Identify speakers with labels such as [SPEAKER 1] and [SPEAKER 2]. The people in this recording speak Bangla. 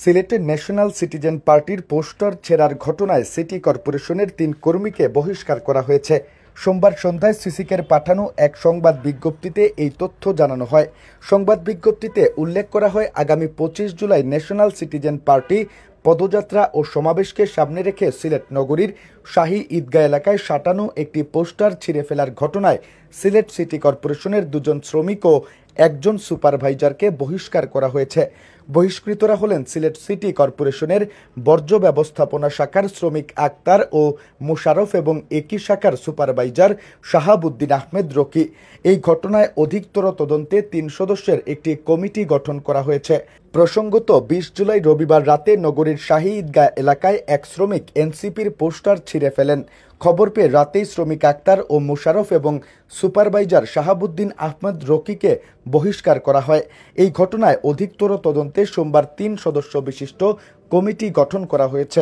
[SPEAKER 1] সিলেটে ন্যাশনাল সিটিজেন পার্টির পোস্টার ছেঁড়ার ঘটনায় সিটি কর্পোরেশনের ৩ কর্মীকে বহিষ্কার করা হয়েছে। সোমবার সন্ধ্যায় সিসিকের পাঠানো এক সংবাদ বিজ্ঞপ্তিতে এই তথ্য জানানো হয়। সংবাদ বিজ্ঞপ্তিতে উল্লেখ করা হয়, আগামী ২৫ জুলাই ন্যাশনাল সিটিজেন পার্টি পদযাত্রা ও সমাবেশকে সামনে রেখে সিলেট নগরীর শাহী ঈদগাহ এলাকায় সাঁটানো একটি পোস্টার ছিঁড়ে ফেলার ঘটনায় সিলেট সিটি কর্পোরেশনের ২ জন শ্রমিক ও একজন সুপারভাইজারকে বহিষ্কার করা হয়েছে। বহিষ্কৃতরা হলেন সিলেট সিটি কর্পোরেশনের বর্জ্য ব্যবস্থাপনা শাখার শ্রমিক আক্তার ও মোশারফ এবং একই শাখার সুপারভাইজার শাহাবুদ্দিন আহমেদ রকি। এই ঘটনায় অধিকতর তদন্তে ৩ সদস্যের একটি কমিটি গঠন করা হয়েছে। প্রসঙ্গত ২০ জুলাই রবিবার রাতে নগরীর শাহী ঈদগাহ এলাকায় এক শ্রমিক এনসিপির পোস্টার ছিঁড়ে ফেলেন। খবর পেয়ে রাতেই শ্রমিক আক্তার ও মোশারফ এবং সুপারভাইজার শাহাবুদ্দিন আহমেদ রকিকে বহিষ্কার করা হয়। এই ঘটনায় অধিকতর তদন্তে সোমবার ৩ সদস্য বিশিষ্ট কমিটি গঠন করা হয়েছে।